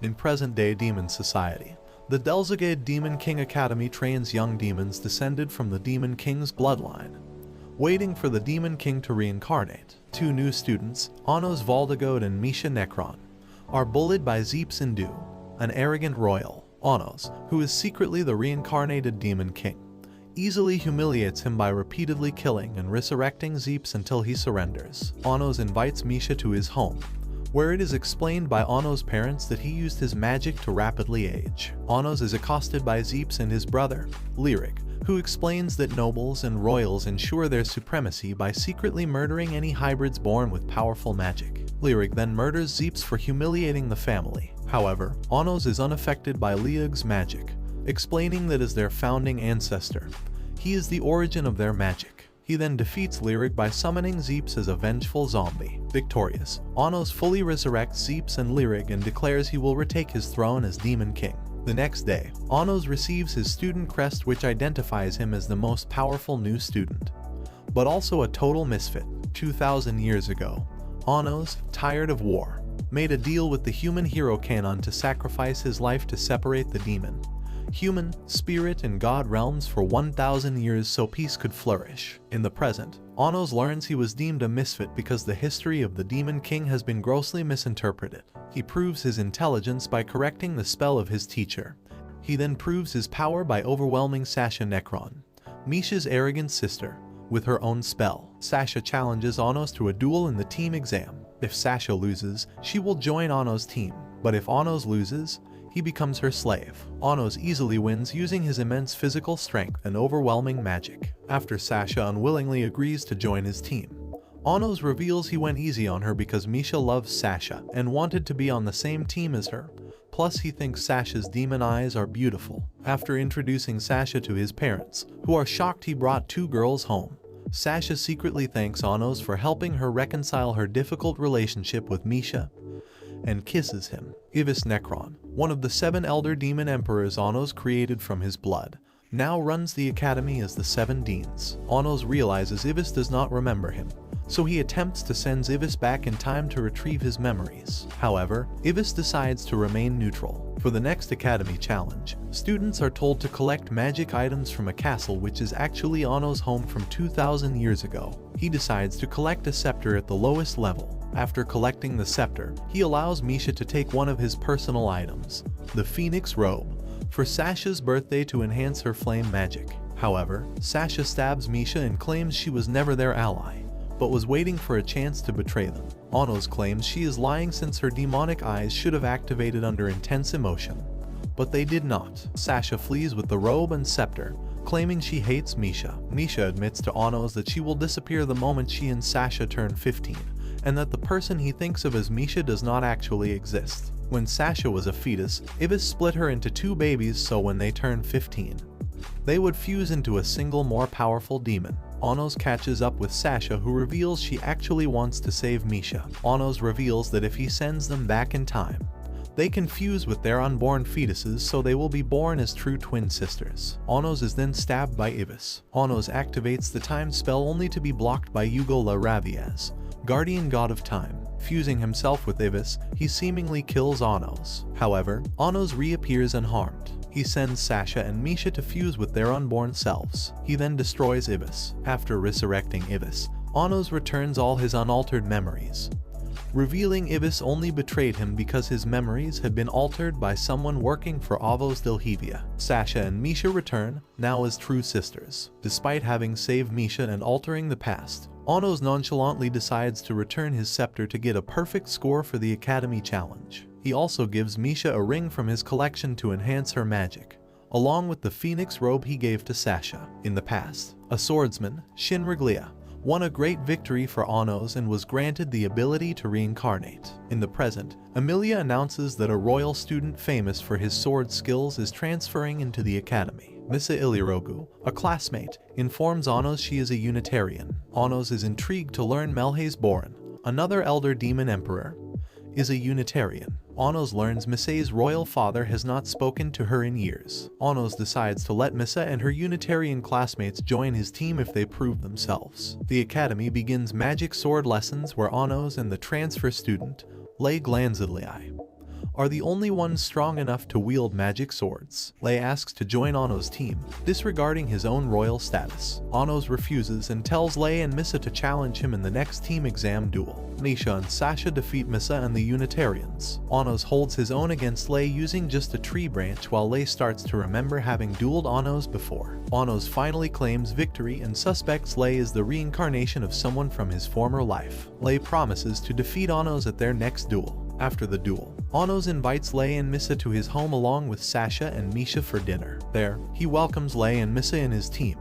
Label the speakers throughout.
Speaker 1: In present-day demon society, the Delzagade Demon King Academy trains young demons descended from the Demon King's bloodline. Waiting for the Demon King to reincarnate, two new students, Anos Valdegode and Misha Necron, are bullied by Zeeps Indu, an arrogant royal. Anos, who is secretly the reincarnated Demon King, easily humiliates him by repeatedly killing and resurrecting Zeeps until he surrenders. Anos invites Misha to his home, where it is explained by Anos' parents that he used his magic to rapidly age. Anos is accosted by Zeeps and his brother, Lyric, who explains that nobles and royals ensure their supremacy by secretly murdering any hybrids born with powerful magic. Lyric then murders Zeeps for humiliating the family. However, Anos is unaffected by Lyriac's magic, explaining that as their founding ancestor, he is the origin of their magic. He then defeats Lyric by summoning Zeeps as a vengeful zombie. Victorious, Anos fully resurrects Zeeps and Lyric and declares he will retake his throne as Demon King. The next day, Anos receives his student crest, which identifies him as the most powerful new student, but also a total misfit. 2,000 years ago, Anos, tired of war, made a deal with the human hero Canon to sacrifice his life to separate the demon, human, spirit, and god realms for 1,000 years so peace could flourish. In the present, Anos learns he was deemed a misfit because the history of the Demon King has been grossly misinterpreted. He proves his intelligence by correcting the spell of his teacher. He then proves his power by overwhelming Sasha Necron, Misha's arrogant sister, with her own spell. Sasha challenges Anos to a duel in the team exam. If Sasha loses, she will join Anos' team, but if Anos loses, he becomes her slave. Anos easily wins using his immense physical strength and overwhelming magic. After Sasha unwillingly agrees to join his team, Anos reveals he went easy on her because Misha loves Sasha and wanted to be on the same team as her. Plus, he thinks Sasha's demon eyes are beautiful. After introducing Sasha to his parents, who are shocked he brought two girls home, Sasha secretly thanks Anos for helping her reconcile her difficult relationship with Misha and kisses him. Ivis Necron, one of the 7 elder demon emperors Anos created from his blood, now runs the academy as the 7 Deans. Anos realizes Ivis does not remember him, so he attempts to send Ivis back in time to retrieve his memories. However, Ivis decides to remain neutral. For the next academy challenge, students are told to collect magic items from a castle which is actually Anos' home from 2,000 years ago. He decides to collect a scepter at the lowest level. After collecting the scepter, he allows Misha to take one of his personal items, the Phoenix Robe, for Sasha's birthday to enhance her flame magic. However, Sasha stabs Misha and claims she was never their ally, but was waiting for a chance to betray them. Anos claims she is lying since her demonic eyes should have activated under intense emotion, but they did not. Sasha flees with the robe and scepter, claiming she hates Misha. Misha admits to Anos that she will disappear the moment she and Sasha turn 15, and that the person he thinks of as Misha does not actually exist. When Sasha was a fetus, Ivis split her into 2 babies so when they turn 15, they would fuse into a single more powerful demon. Anos catches up with Sasha, who reveals she actually wants to save Misha. Anos reveals that if he sends them back in time, they can fuse with their unborn fetuses so they will be born as true twin sisters. Anos is then stabbed by Ivis. Anos activates the time spell only to be blocked by Hugo La Raviaz, guardian god of time. Fusing himself with Ivis, he seemingly kills Anos. However, Anos reappears unharmed. He sends Sasha and Misha to fuse with their unborn selves. He then destroys Ivis. After resurrecting Ivis, Anos returns all his unaltered memories, revealing Ivis only betrayed him because his memories had been altered by someone working for Avos Delhevia. Sasha and Misha return, now as true sisters. Despite having saved Misha and altering the past, Anos nonchalantly decides to return his scepter to get a perfect score for the Academy Challenge. He also gives Misha a ring from his collection to enhance her magic, along with the Phoenix Robe he gave to Sasha. In the past, a swordsman, Shin Riglia, won a great victory for Anos and was granted the ability to reincarnate. In the present, Amelia announces that a royal student famous for his sword skills is transferring into the academy. Missa Ilirogu, a classmate, informs Anos she is a Unitarian. Anos is intrigued to learn Melhaze Boran, another elder demon emperor, is a Unitarian. Anos learns Missa's royal father has not spoken to her in years. Anos decides to let Missa and her Unitarian classmates join his team if they prove themselves. The academy begins magic sword lessons where Anos and the transfer student, Lei Glanzidlii, are the only ones strong enough to wield magic swords. Lei asks to join Anno's team, disregarding his own royal status. Anno refuses and tells Lei and Misa to challenge him in the next team exam duel. Misha and Sasha defeat Misa and the Unitarians. Anno holds his own against Lei using just a tree branch, while Lei starts to remember having dueled Anno before. Anno finally claims victory and suspects Lei is the reincarnation of someone from his former life. Lei promises to defeat Anno at their next duel. After the duel, Anno invites Lei and Misa to his home along with Sasha and Misha for dinner. There, he welcomes Lei and Misa in his team,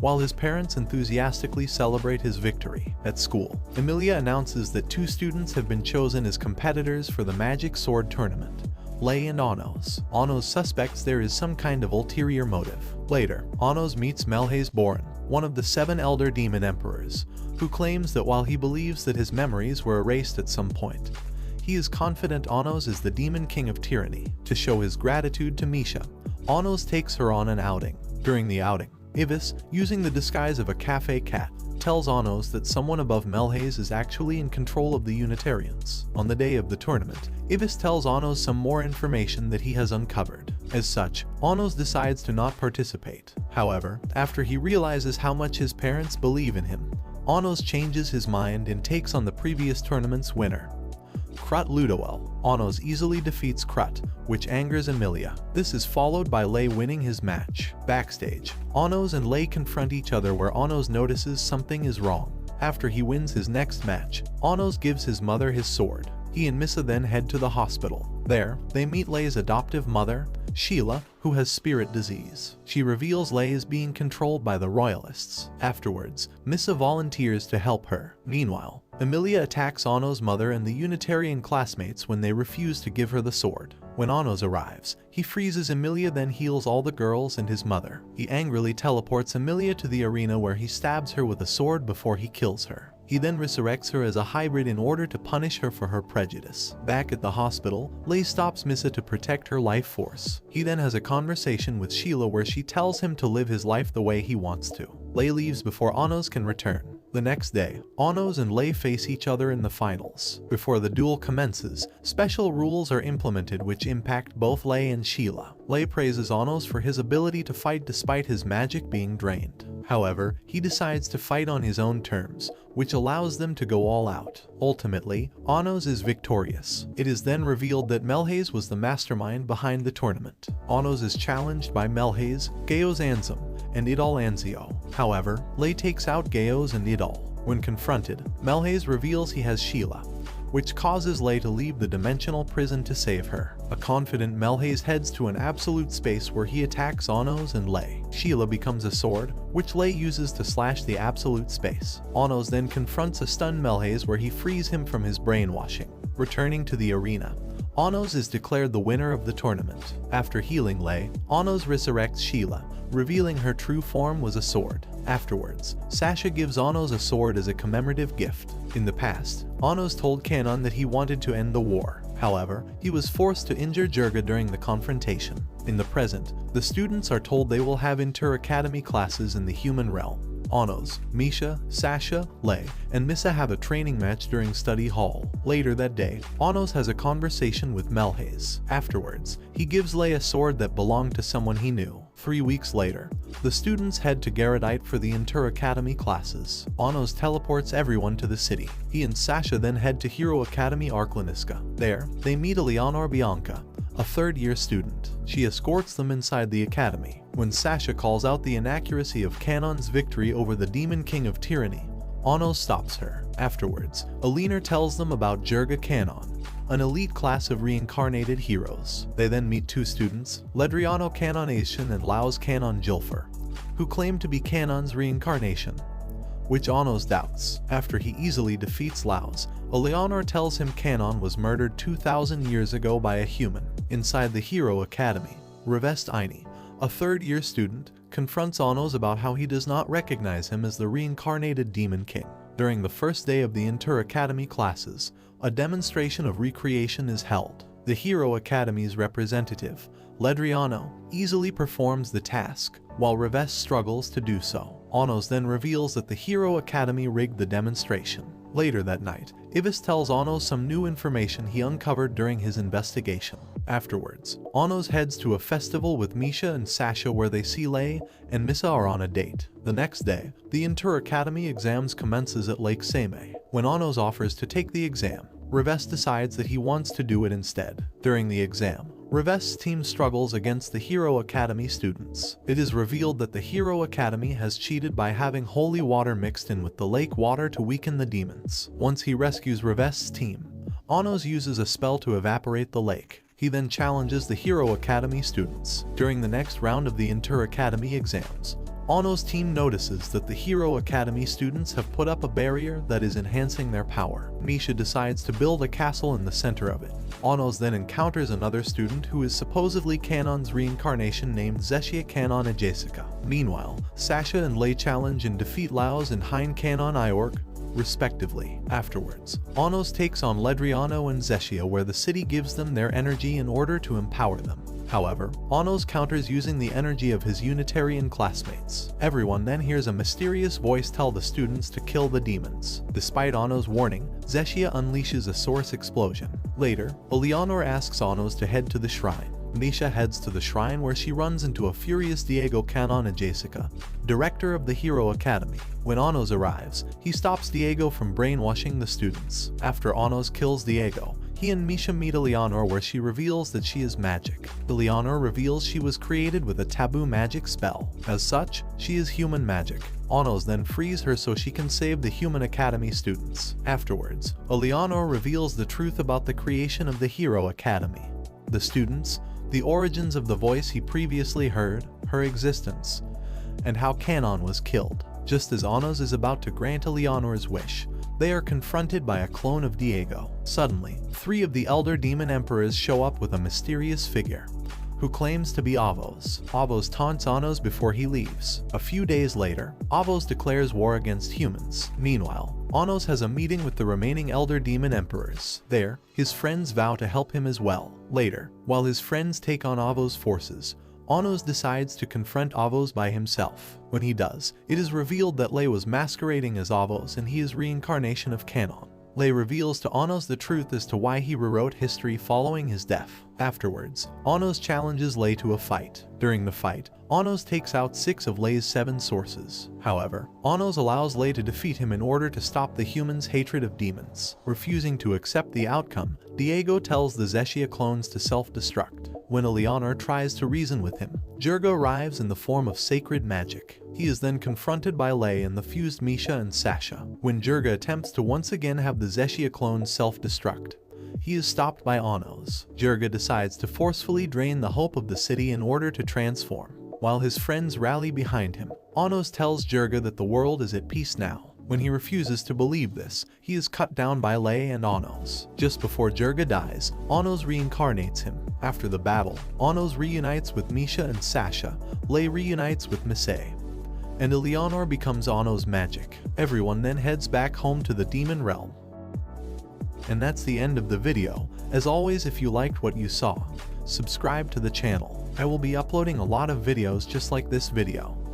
Speaker 1: while his parents enthusiastically celebrate his victory. At school, Emilia announces that 2 students have been chosen as competitors for the Magic Sword Tournament, Lei and Anno. Anno suspects there is some kind of ulterior motive. Later, Anno meets Melhaze Borin, one of the 7 elder demon emperors, who claims that while he believes that his memories were erased at some point, he is confident Anno is the demon king of tyranny. To show his gratitude to Misha, Anno takes her on an outing. During the outing, Ivis, using the disguise of a cafe cat, tells Anno that someone above Melhaze is actually in control of the Unitarians. On the day of the tournament, Ivis tells Anno some more information that he has uncovered. As such, Anno decides to not participate. However, after he realizes how much his parents believe in him, Anno changes his mind and takes on the previous tournament's winner, Krut Ludowel. Anno easily defeats Krut, which angers Emilia. This is followed by Lei winning his match. Backstage, Anno and Lei confront each other, where Anno notices something is wrong. After he wins his next match, Anno gives his mother his sword. He and Misa then head to the hospital. There, they meet Lei's adoptive mother, Sheila, who has spirit disease. She reveals Lei is being controlled by the royalists. Afterwards, Misa volunteers to help her. Meanwhile, Emilia attacks Anno's mother and the Unitarian classmates when they refuse to give her the sword. When Anno arrives, he freezes Emilia, then heals all the girls and his mother. He angrily teleports Emilia to the arena, where he stabs her with a sword before he kills her. He then resurrects her as a hybrid in order to punish her for her prejudice. Back at the hospital, Lei stops Misa to protect her life force. He then has a conversation with Sheila, where she tells him to live his life the way he wants to. Lei leaves before Anno can return. The next day, Anno and Lei face each other in the finals. Before the duel commences, special rules are implemented which impact both Lei and Sheila. Lei praises Anno for his ability to fight despite his magic being drained. However, he decides to fight on his own terms, which allows them to go all out. Ultimately, Anno is victorious. It is then revealed that Melhaze was the mastermind behind the tournament. Anno is challenged by Melhaze, Gaeos Ansem, and Idol Anzio. However, Lei takes out Gaeos and Idol. When confronted, Melhaze reveals he has Sheila, which causes Lei to leave the dimensional prison to save her. A confident Melhaze heads to an absolute space, where he attacks Anno and Lei. Sheila becomes a sword, which Lei uses to slash the absolute space. Anno then confronts a stunned Melhaze, where he frees him from his brainwashing. Returning to the arena, Anno is declared the winner of the tournament. After healing Lei, Anno resurrects Sheila, revealing her true form was a sword. Afterwards, Sasha gives Anno a sword as a commemorative gift. In the past, Anno told Canon that he wanted to end the war. However, he was forced to injure Jurga during the confrontation. In the present, the students are told they will have inter-academy classes in the human realm. Anno, Misha, Sasha, Lei, and Misa have a training match during study hall. Later that day, Anno has a conversation with Melhaze. Afterwards, he gives Lei a sword that belonged to someone he knew. 3 weeks later, the students head to Garadite for the inter-academy classes. Anno teleports everyone to the city. He and Sasha then head to Hero Academy Arklaniska. There, they meet Eleonor Bianca, a third-year student. She escorts them inside the academy. When Sasha calls out the inaccuracy of Canon's victory over the Demon King of Tyranny, Anno stops her. Afterwards, Eleanor tells them about Jurga Canon, an elite class of reincarnated heroes. They then meet 2 students, Ledriano Canonation and Laos Canon Jilfer, who claim to be Canon's reincarnation, which Anno doubts. After he easily defeats Laos, Eleanor tells him Canon was murdered 2,000 years ago by a human. Inside the Hero Academy, Revest Aini, a third-year student, confronts Anno about how he does not recognize him as the reincarnated Demon King. During the first day of the inter-academy classes, a demonstration of recreation is held. The Hero Academy's representative, Ledriano, easily performs the task, while Revest struggles to do so. Anno then reveals that the Hero Academy rigged the demonstration. Later that night, Ives tells Onos some new information he uncovered during his investigation. Afterwards, Onos heads to a festival with Misha and Sasha where they see Lei and Missa are on a date. The next day, the Inter Academy exams commences at Lake Same. When Onos offers to take the exam, Reves decides that he wants to do it instead. During the exam, Reves' team struggles against the Hero Academy students. It is revealed that the Hero Academy has cheated by having holy water mixed in with the lake water to weaken the demons. Once he rescues Reves' team, Onos uses a spell to evaporate the lake. He then challenges the Hero Academy students. During the next round of the Inter Academy exams, Onos' team notices that the Hero Academy students have put up a barrier that is enhancing their power. Misha decides to build a castle in the center of it. Onos then encounters another student who is supposedly Canon's reincarnation named Zeshia Canon Ajasica. Meanwhile, Sasha and Lei challenge and defeat Laos and Hein Canon Iork, respectively. Afterwards, Onos takes on Ledriano and Zeshia where the city gives them their energy in order to empower them. However, Onos counters using the energy of his Unitarian classmates. Everyone then hears a mysterious voice tell the students to kill the demons. Despite Onos' warning, Zeshia unleashes a source explosion. Later, Eleanor asks Onos to head to the shrine. Misha heads to the shrine where she runs into a furious Diego Canon Ajasica, director of the Hero Academy. When Onos arrives, he stops Diego from brainwashing the students. After Onos kills Diego, he and Misha meet Eleanor where she reveals that she is magic. Eleanor reveals she was created with a taboo magic spell. As such, she is human magic. Onos then frees her so she can save the Human Academy students. Afterwards, Eleanor reveals the truth about the creation of the Hero Academy. The students, the origins of the voice he previously heard, her existence, and how Canon was killed. Just as Onos is about to grant Eleanor's wish, they are confronted by a clone of Diego. Suddenly, 3 of the Elder Demon Emperors show up with a mysterious figure, who claims to be Avos. Avos taunts Onos before he leaves. A few days later, Avos declares war against humans. Meanwhile, Onos has a meeting with the remaining Elder Demon Emperors. There, his friends vow to help him as well. Later, while his friends take on Avos' forces, Onos decides to confront Avos by himself. When he does, it is revealed that Lei was masquerading as Avos and he is reincarnation of Canon. Lei reveals to Onos the truth as to why he rewrote history following his death. Afterwards, Onos challenges Lei to a fight. During the fight, Onos takes out 6 of Lei's 7 sources. However, Onos allows Lei to defeat him in order to stop the humans' hatred of demons. Refusing to accept the outcome, Diego tells the Zeshia clones to self-destruct. When Eleanor tries to reason with him, Jirga arrives in the form of sacred magic. He is then confronted by Lei and the fused Misha and Sasha. When Jirga attempts to once again have the Zeshia clones self-destruct, he is stopped by Onos. Jirga decides to forcefully drain the hope of the city in order to transform. While his friends rally behind him, Onos tells Jirga that the world is at peace now. When he refuses to believe this, he is cut down by Lei and Onos. Just before Jirga dies, Onos reincarnates him. After the battle, Onos reunites with Misha and Sasha, Lei reunites with Misse, and Eleanor becomes Onos' magic. Everyone then heads back home to the demon realm. And that's the end of the video. As always, if you liked what you saw, subscribe to the channel. I will be uploading a lot of videos just like this video.